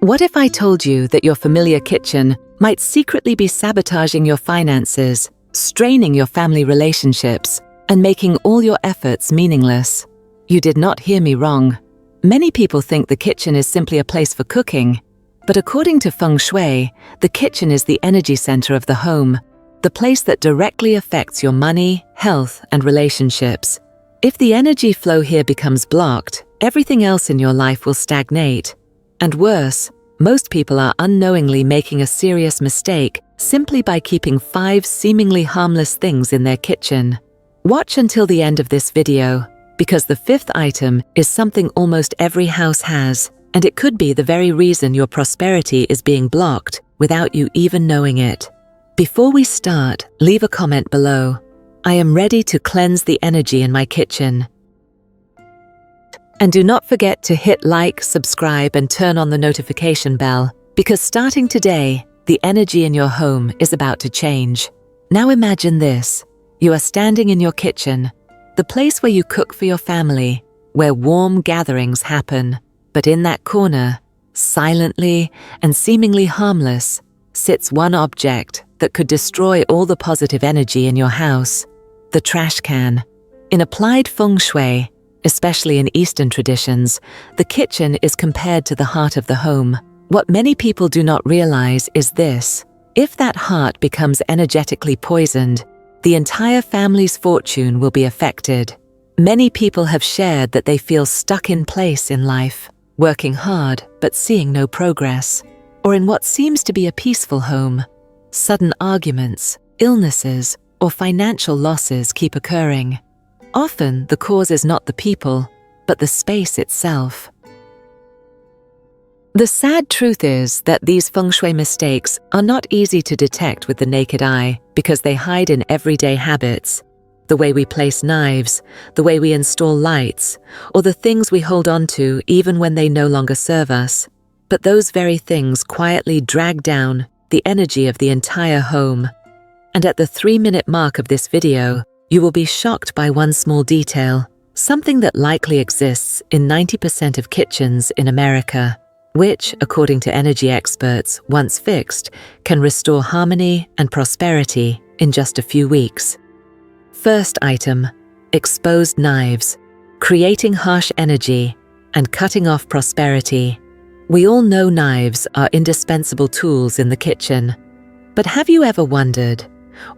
What if I told you that your familiar kitchen might secretly be sabotaging your finances, straining your family relationships, and making all your efforts meaningless? You did not hear me wrong. Many people think the kitchen is simply a place for cooking, but according to feng shui, the kitchen is the energy center of the home, the place that directly affects your money, health, and relationships. If the energy flow here becomes blocked, everything else in your life will stagnate. And worse, most people are unknowingly making a serious mistake simply by keeping 5 seemingly harmless things in their kitchen. Watch until the end of this video, because the 5th item is something almost every house has, and it could be the very reason your prosperity is being blocked without you even knowing it. Before we start, leave a comment below. I am ready to cleanse the energy in my kitchen. And do not forget to hit like, subscribe, and turn on the notification bell, because starting today, the energy in your home is about to change. Now imagine this. You are standing in your kitchen, the place where you cook for your family, where warm gatherings happen. But in that corner, silently and seemingly harmless, sits one object that could destroy all the positive energy in your house: the trash can. In applied feng shui, especially in Eastern traditions, the kitchen is compared to the heart of the home. What many people do not realize is this: if that heart becomes energetically poisoned, the entire family's fortune will be affected. Many people have shared that they feel stuck in place in life, working hard but seeing no progress, or in what seems to be a peaceful home. Sudden arguments, illnesses, or financial losses keep occurring. Often the cause is not the people, but the space itself. The sad truth is that these feng shui mistakes are not easy to detect with the naked eye because they hide in everyday habits. The way we place knives, the way we install lights, or the things we hold on to even when they no longer serve us. But those very things quietly drag down the energy of the entire home. And at the 3-minute mark of this video, you will be shocked by one small detail, something that likely exists in 90% of kitchens in America, which, according to energy experts, once fixed, can restore harmony and prosperity in just a few weeks. First item: exposed knives, creating harsh energy and cutting off prosperity. We all know knives are indispensable tools in the kitchen. But have you ever wondered,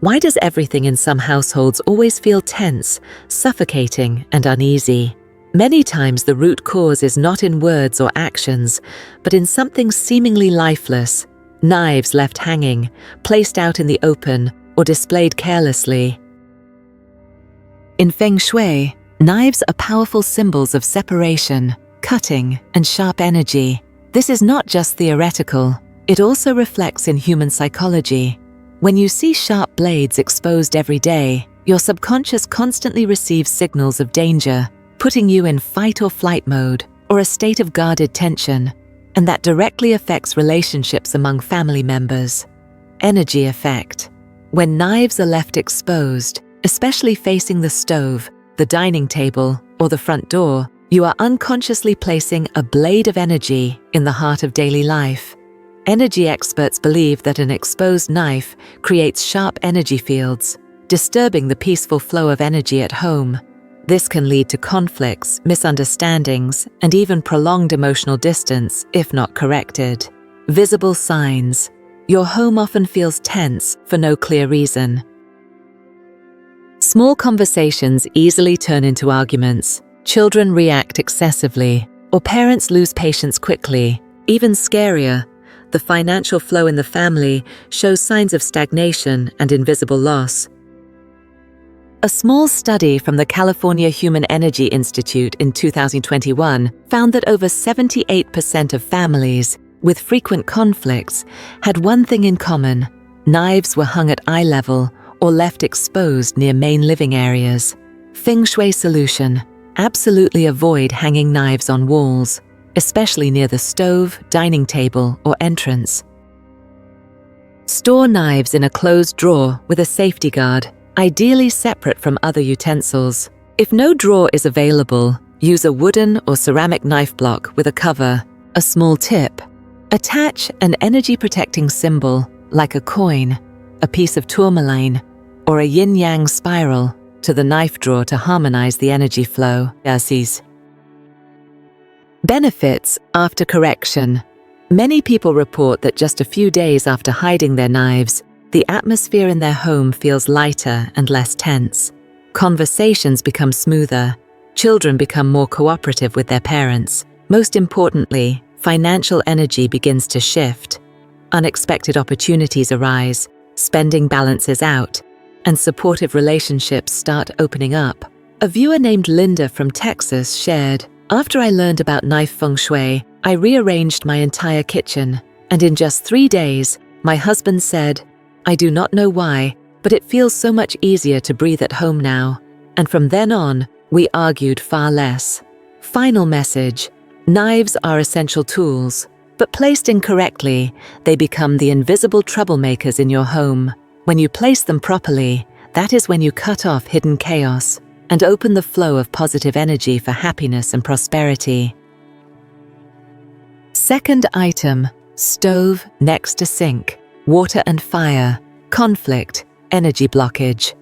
why does everything in some households always feel tense, suffocating, and uneasy? Many times the root cause is not in words or actions, but in something seemingly lifeless: knives left hanging, placed out in the open, or displayed carelessly. In feng shui, knives are powerful symbols of separation, cutting, and sharp energy. This is not just theoretical, it also reflects in human psychology. When you see sharp blades exposed every day, your subconscious constantly receives signals of danger, putting you in fight or flight mode, or a state of guarded tension, and that directly affects relationships among family members. Energy effect. When knives are left exposed, especially facing the stove, the dining table, or the front door, you are unconsciously placing a blade of energy in the heart of daily life. Energy experts believe that an exposed knife creates sharp energy fields, disturbing the peaceful flow of energy at home. This can lead to conflicts, misunderstandings, and even prolonged emotional distance if not corrected. Visible signs. Your home often feels tense for no clear reason. Small conversations easily turn into arguments, children react excessively, or parents lose patience quickly. Even scarier, the financial flow in the family shows signs of stagnation and invisible loss. A small study from the California Human Energy Institute in 2021 found that over 78% of families with frequent conflicts had one thing in common: knives were hung at eye level or left exposed near main living areas. Feng Shui solution: absolutely avoid hanging knives on walls, especially near the stove, dining table, or entrance. Store knives in a closed drawer with a safety guard, ideally separate from other utensils. If no drawer is available, use a wooden or ceramic knife block with a cover. A small tip: Attach an energy-protecting symbol, like a coin, a piece of tourmaline, or a yin-yang spiral, to the knife drawer to harmonize the energy flow. Benefits after correction. Many people report that just a few days after hiding their knives, the atmosphere in their home feels lighter and less tense. Conversations become smoother. Children become more cooperative with their parents. Most importantly, financial energy begins to shift. Unexpected opportunities arise, spending balances out, and supportive relationships start opening up. A viewer named Linda from Texas shared, "After I learned about knife feng shui, I rearranged my entire kitchen, and in just 3 days, my husband said, 'I do not know why, but it feels so much easier to breathe at home now.' And from then on, we argued far less." Final message: knives are essential tools, but placed incorrectly, they become the invisible troublemakers in your home. When you place them properly, that is when you cut off hidden chaos and open the flow of positive energy for happiness and prosperity. Second item, stove next to sink, water and fire, conflict, energy blockage.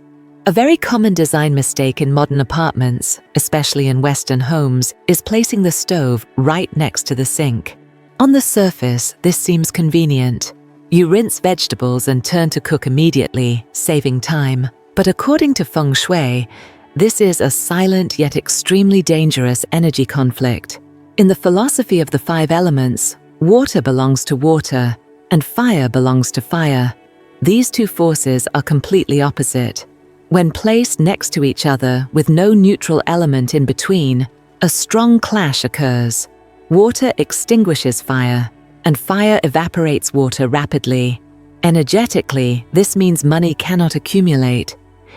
A very common design mistake in modern apartments, especially in Western homes, is placing the stove right next to the sink. On the surface, this seems convenient. You rinse vegetables and turn to cook immediately, saving time. But according to feng shui, this is a silent yet extremely dangerous energy conflict. In the philosophy of the 5 elements, water belongs to water and fire belongs to fire. These 2 forces are completely opposite. When placed next to each other with no neutral element in between, a strong clash occurs. Water extinguishes fire, and fire evaporates water rapidly. Energetically, this means money cannot accumulate.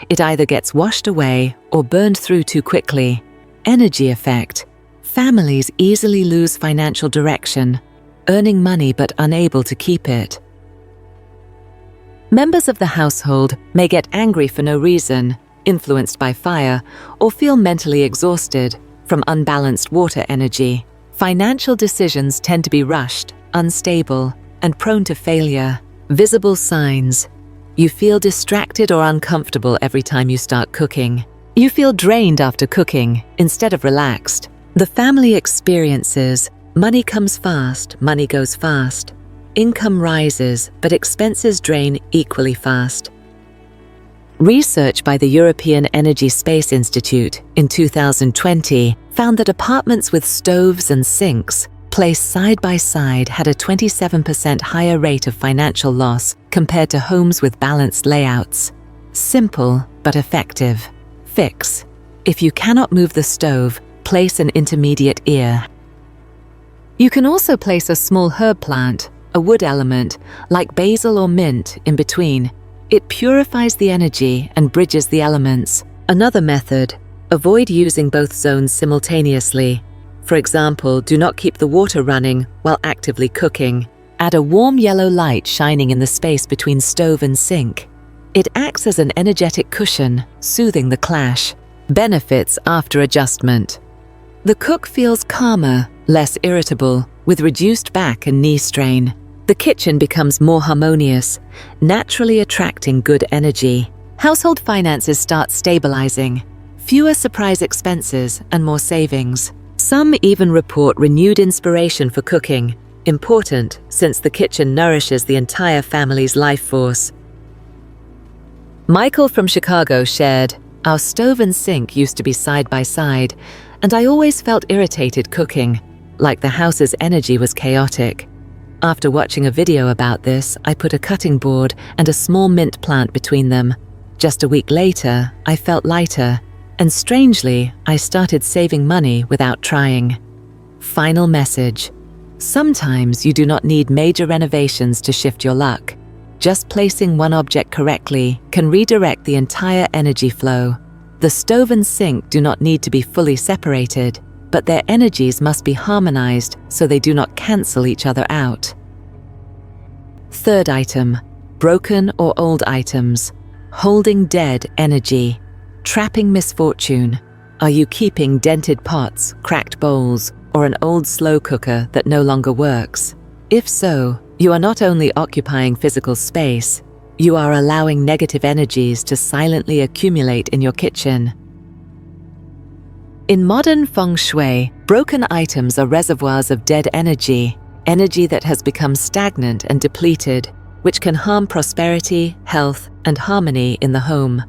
It either gets washed away or burned through too quickly. Energy effect. Families easily lose financial direction, earning money but unable to keep it. Members of the household may get angry for no reason, influenced by fire, or feel mentally exhausted from unbalanced water energy. Financial decisions tend to be rushed, unstable, and prone to failure. Visible signs. You feel distracted or uncomfortable every time you start cooking. You feel drained after cooking instead of relaxed. The family experiences, money comes fast, money goes fast. Income rises, but expenses drain equally fast. Research by the European Energy Space Institute in 2020 found that apartments with stoves and sinks placed side by side had a 27% higher rate of financial loss compared to homes with balanced layouts. Simple but effective. Fix. If you cannot move the stove, place an intermediate ear. You can also place a small herb plant, a wood element, like basil or mint, in between. It purifies the energy and bridges the elements. Another method, avoid using both zones simultaneously. For example, do not keep the water running while actively cooking. Add a warm yellow light shining in the space between stove and sink. It acts as an energetic cushion, soothing the clash. Benefits after adjustment. The cook feels calmer, less irritable, with reduced back and knee strain. The kitchen becomes more harmonious, naturally attracting good energy. Household finances start stabilizing. Fewer surprise expenses and more savings. Some even report renewed inspiration for cooking, important since the kitchen nourishes the entire family's life force. Michael from Chicago shared, "Our stove and sink used to be side by side, and I always felt irritated cooking, like the house's energy was chaotic. After watching a video about this, I put a cutting board and a small mint plant between them. Just a week later, I felt lighter, and strangely, I started saving money without trying." Final message. Sometimes you do not need major renovations to shift your luck. Just placing one object correctly can redirect the entire energy flow. The stove and sink do not need to be fully separated, but their energies must be harmonized so they do not cancel each other out. Third item, broken or old items, holding dead energy, trapping misfortune. Are you keeping dented pots, cracked bowls, or an old slow cooker that no longer works? If so, you are not only occupying physical space, you are allowing negative energies to silently accumulate in your kitchen. In modern feng shui, broken items are reservoirs of dead energy, energy that has become stagnant and depleted, which can harm prosperity, health, and harmony in the home.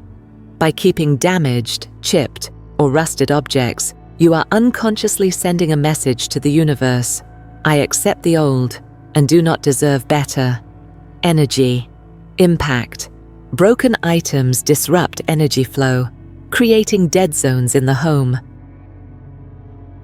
By keeping damaged, chipped, or rusted objects, you are unconsciously sending a message to the universe: I accept the old and do not deserve better. Energy. Impact. Broken items disrupt energy flow, creating dead zones in the home.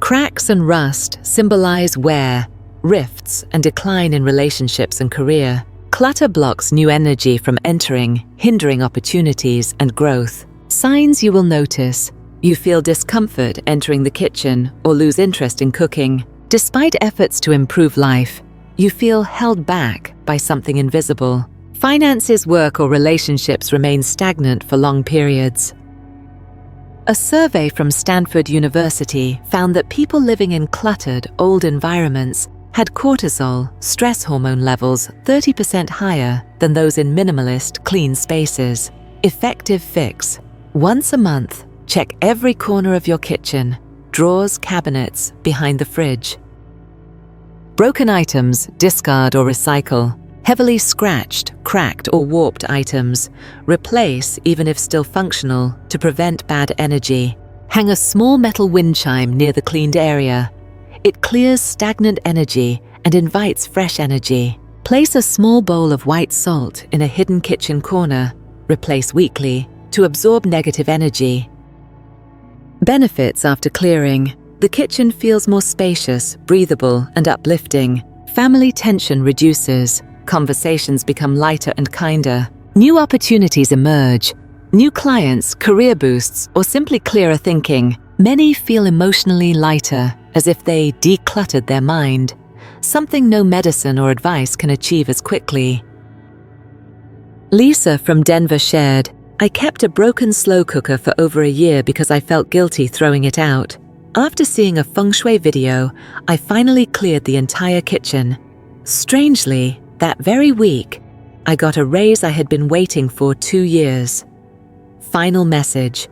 Cracks and rust symbolize wear, rifts, and decline in relationships and career. Clutter blocks new energy from entering, hindering opportunities and growth. Signs you will notice: you feel discomfort entering the kitchen or lose interest in cooking. Despite efforts to improve life, you feel held back by something invisible. Finances, work, or relationships remain stagnant for long periods. A survey from Stanford University found that people living in cluttered, old environments had cortisol, stress hormone levels 30% higher than those in minimalist, clean spaces. Effective fix. Once a month, check every corner of your kitchen, drawers, cabinets, behind the fridge. Broken items, discard or recycle. Heavily scratched, cracked, or warped items, replace even if still functional to prevent bad energy. Hang a small metal wind chime near the cleaned area. It clears stagnant energy and invites fresh energy. Place a small bowl of white salt in a hidden kitchen corner. Replace weekly to absorb negative energy. Benefits after clearing. The kitchen feels more spacious, breathable, and uplifting. Family tension reduces. Conversations become lighter and kinder. New opportunities emerge. New clients, career boosts, or simply clearer thinking. Many feel emotionally lighter, as if they decluttered their mind, something no medicine or advice can achieve as quickly. Lisa from Denver shared, I kept a broken slow cooker for over a year because I felt guilty throwing it out. After seeing a feng shui video, I finally cleared the entire kitchen. Strangely, that very week, I got a raise I had been waiting for 2 years. Final message.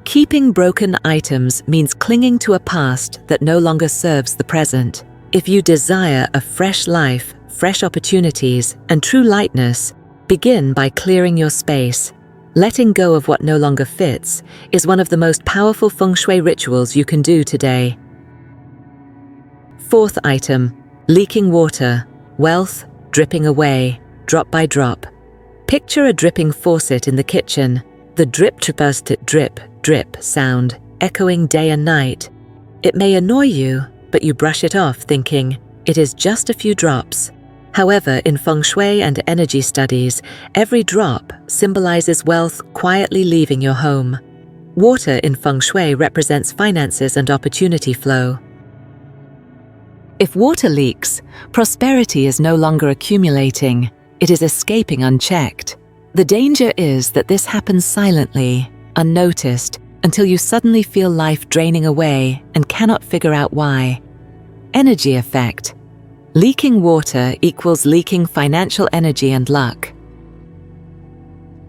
Keeping broken items means clinging to a past that no longer serves the present. If you desire a fresh life, fresh opportunities, and true lightness, begin by clearing your space. Letting go of what no longer fits is one of the most powerful feng shui rituals you can do today. Fourth item, leaking water, wealth, dripping away, drop by drop. Picture a dripping faucet in the kitchen, the drip drip, drip sound echoing day and night. It may annoy you, but you brush it off thinking, it is just a few drops. However, in feng shui and energy studies, every drop symbolizes wealth quietly leaving your home. Water in feng shui represents finances and opportunity flow. If water leaks, prosperity is no longer accumulating, it is escaping unchecked. The danger is that this happens silently, unnoticed, until you suddenly feel life draining away and cannot figure out why. Energy effect. Leaking water equals leaking financial energy and luck.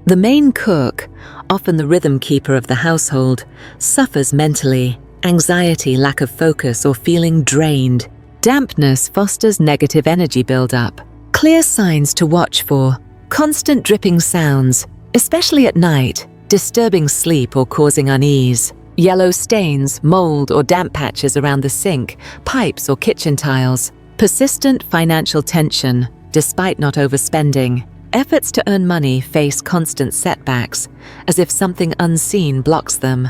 The main cook, often the rhythm keeper of the household, suffers mentally, anxiety, lack of focus, or feeling drained. Dampness fosters negative energy buildup. Clear signs to watch for: constant dripping sounds, especially at night, disturbing sleep or causing unease. Yellow stains, mold, or damp patches around the sink, pipes, or kitchen tiles. Persistent financial tension, despite not overspending. Efforts to earn money face constant setbacks, as if something unseen blocks them.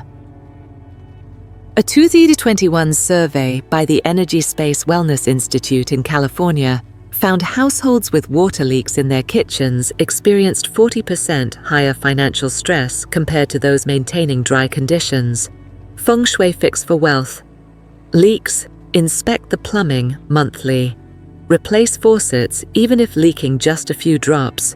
A 2021 survey by the Energy Space Wellness Institute in California found households with water leaks in their kitchens experienced 40% higher financial stress compared to those maintaining dry conditions. Feng Shui fix for wealth. Leaks: inspect the plumbing monthly. Replace faucets even if leaking just a few drops.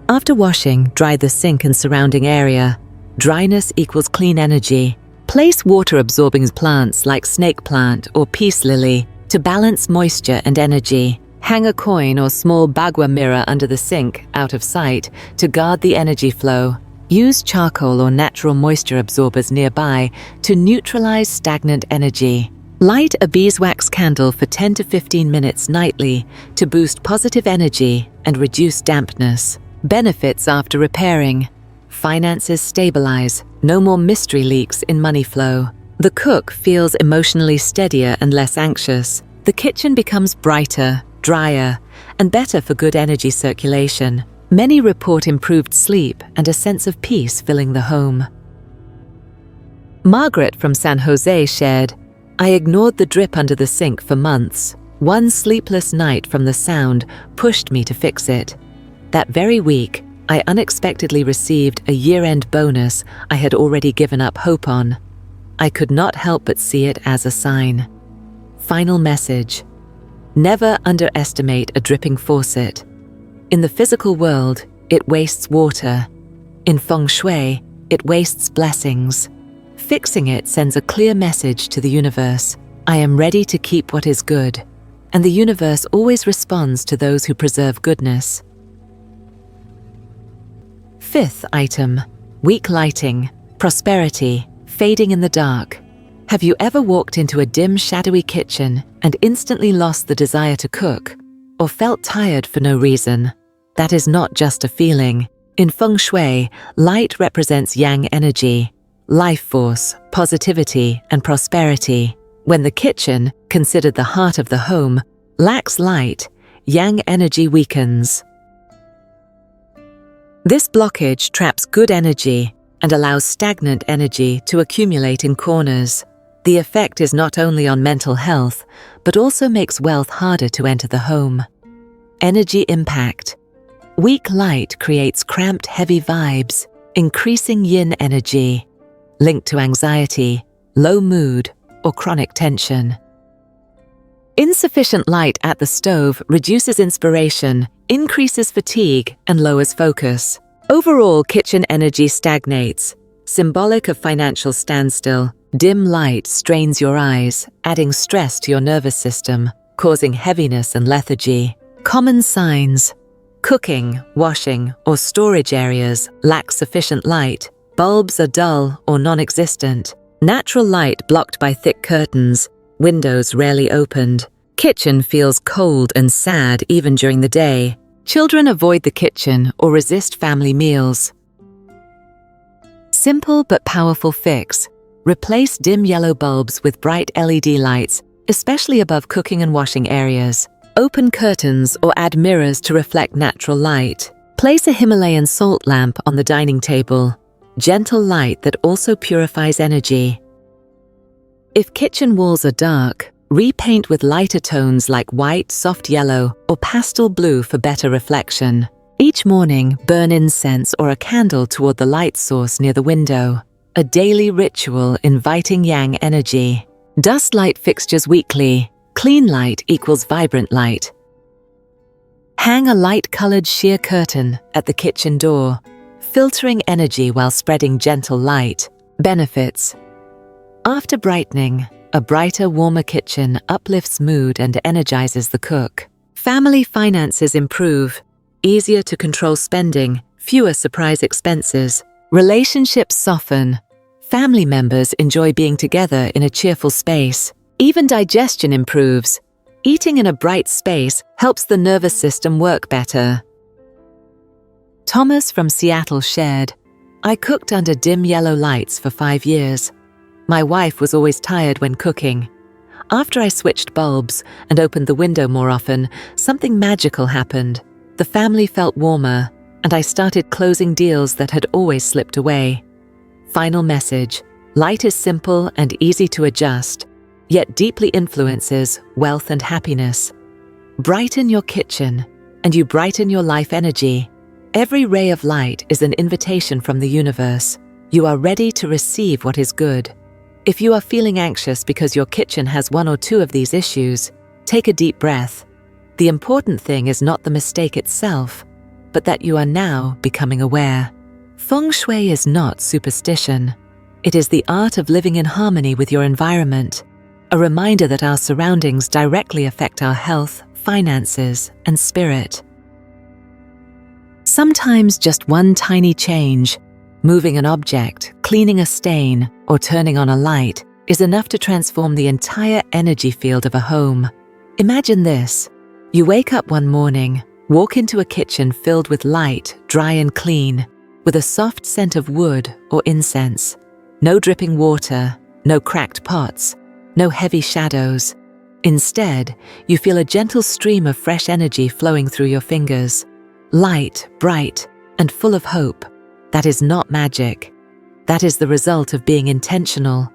After washing, dry the sink and surrounding area. Dryness equals clean energy. Place water-absorbing plants like snake plant or peace lily To balance moisture and energy, hang a coin or small bagua mirror under the sink, out of sight, to guard the energy flow. Use charcoal or natural moisture absorbers nearby to neutralize stagnant energy. Light a beeswax candle for 10 to 15 minutes nightly to boost positive energy and reduce dampness. Benefits after repairing. Finances stabilize, no more mystery leaks in money flow. The cook feels emotionally steadier and less anxious. The kitchen becomes brighter, drier, and better for good energy circulation. Many report improved sleep and a sense of peace filling the home. Margaret from San Jose shared, "I ignored the drip under the sink for months. One sleepless night from the sound pushed me to fix it. That very week, I unexpectedly received a year-end bonus I had already given up hope on. I could not help but see it as a sign." Final message. Never underestimate a dripping faucet. In the physical world, it wastes water. In feng shui, it wastes blessings. Fixing it sends a clear message to the universe. I am ready to keep what is good. And the universe always responds to those who preserve goodness. Fifth item, weak lighting, prosperity, fading in the dark. Have you ever walked into a dim, shadowy kitchen and instantly lost the desire to cook, or felt tired for no reason? That is not just a feeling. In feng shui, light represents yang energy, life force, positivity, and prosperity. When the kitchen, considered the heart of the home, lacks light, yang energy weakens. This blockage traps good energy and allows stagnant energy to accumulate in corners. The effect is not only on mental health, but also makes wealth harder to enter the home. Energy impact. Weak light creates cramped, heavy vibes, increasing yin energy, linked to anxiety, low mood, or chronic tension. Insufficient light at the stove reduces inspiration, increases fatigue, and lowers focus. Overall, kitchen energy stagnates, symbolic of financial standstill. Dim light strains your eyes, adding stress to your nervous system, causing heaviness and lethargy. Common signs. Cooking, washing, or storage areas lack sufficient light. Bulbs are dull or non-existent. Natural light blocked by thick curtains. Windows rarely opened. Kitchen feels cold and sad even during the day. Children avoid the kitchen or resist family meals. Simple but powerful fix. Replace dim yellow bulbs with bright LED lights, especially above cooking and washing areas. Open curtains or add mirrors to reflect natural light. Place a Himalayan salt lamp on the dining table. Gentle light that also purifies energy. If kitchen walls are dark, repaint with lighter tones like white, soft yellow, or pastel blue for better reflection. Each morning, burn incense or a candle toward the light source near the window. A daily ritual inviting yang energy. Dust light fixtures weekly. Clean light equals vibrant light. Hang a light-colored sheer curtain at the kitchen door, filtering energy while spreading gentle light. Benefits. After brightening, a brighter, warmer kitchen uplifts mood and energizes the cook. Family finances improve. Easier to control spending, fewer surprise expenses. Relationships soften. Family members enjoy being together in a cheerful space. Even digestion improves. Eating in a bright space helps the nervous system work better. Thomas from Seattle shared, "I cooked under dim yellow lights for 5 years. My wife was always tired when cooking. After I switched bulbs and opened the window more often, something magical happened. The family felt warmer, and I started closing deals that had always slipped away." Final message. Light is simple and easy to adjust, yet deeply influences wealth and happiness. Brighten your kitchen, and you brighten your life energy. Every ray of light is an invitation from the universe. You are ready to receive what is good. If you are feeling anxious because your kitchen has one or two of these issues, take a deep breath. The important thing is not the mistake itself, but that you are now becoming aware. Feng shui is not superstition. It is the art of living in harmony with your environment. a reminder that our surroundings directly affect our health, finances, and spirit. Sometimes just one tiny change, moving an object, cleaning a stain, or turning on a light, is enough to transform the entire energy field of a home. Imagine this. You wake up one morning, walk into a kitchen filled with light, dry and clean, with a soft scent of wood or incense. No dripping water, no cracked pots, no heavy shadows. Instead, you feel a gentle stream of fresh energy flowing through your fingers. Light, bright, and full of hope. That is not magic. That is the result of being intentional.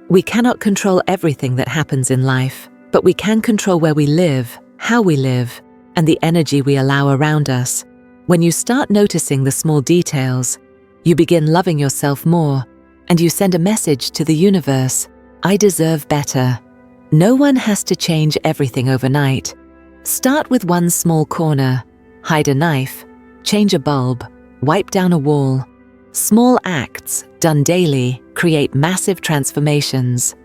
We cannot control everything that happens in life, but we can control where we live, how we live, and the energy we allow around us. When you start noticing the small details, you begin loving yourself more, and you send a message to the universe: I deserve better. No one has to change everything overnight. Start with one small corner. Hide a knife, change a bulb, wipe down a wall. Small acts, done daily, create massive transformations.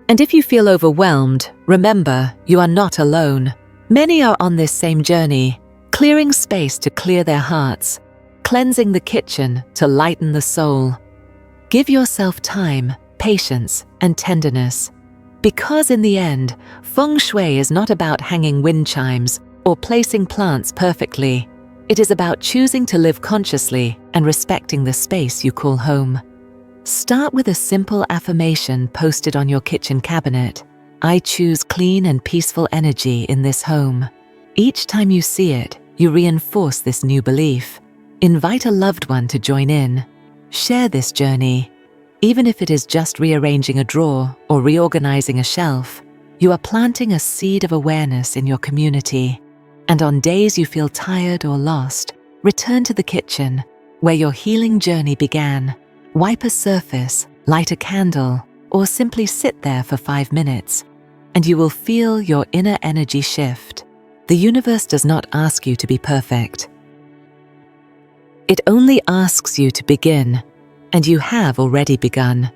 And if you feel overwhelmed, remember, you are not alone. Many are on this same journey, clearing space to clear their hearts, cleansing the kitchen to lighten the soul. Give yourself time, patience, and tenderness. Because in the end, feng shui is not about hanging wind chimes or placing plants perfectly. It is about choosing to live consciously and respecting the space you call home. Start with a simple affirmation posted on your kitchen cabinet. I choose clean and peaceful energy in this home. Each time you see it, you reinforce this new belief. Invite a loved one to join in. Share this journey. Even if it is just rearranging a drawer or reorganizing a shelf, you are planting a seed of awareness in your community. And on days you feel tired or lost, return to the kitchen, where your healing journey began. Wipe a surface, light a candle, or simply sit there for 5 minutes, and you will feel your inner energy shift. The universe does not ask you to be perfect. It only asks you to begin, and you have already begun.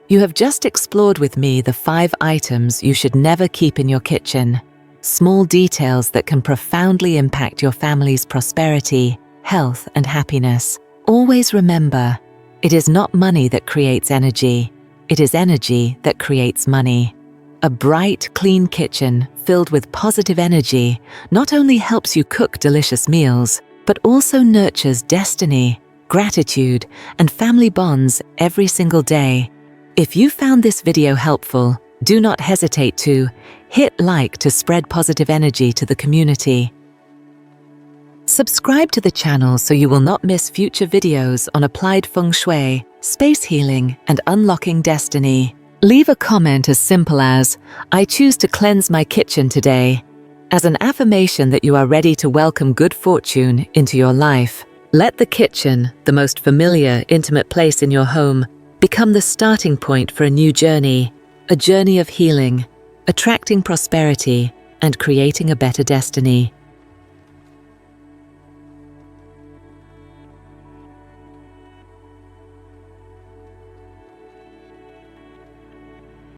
You have just explored with me the 5 items you should never keep in your kitchen. Small details that can profoundly impact your family's prosperity, health, and happiness. Always remember, it is not money that creates energy. It is energy that creates money. A bright, clean kitchen filled with positive energy not only helps you cook delicious meals, but also nurtures destiny, gratitude, and family bonds every single day. If you found this video helpful, do not hesitate to hit like to spread positive energy to the community. Subscribe to the channel so you will not miss future videos on applied feng shui, space healing, and unlocking destiny. Leave a comment as simple as, I choose to cleanse my kitchen today, as an affirmation that you are ready to welcome good fortune into your life. Let the kitchen, the most familiar, intimate place in your home, become the starting point for a new journey, a journey of healing, attracting prosperity, and creating a better destiny.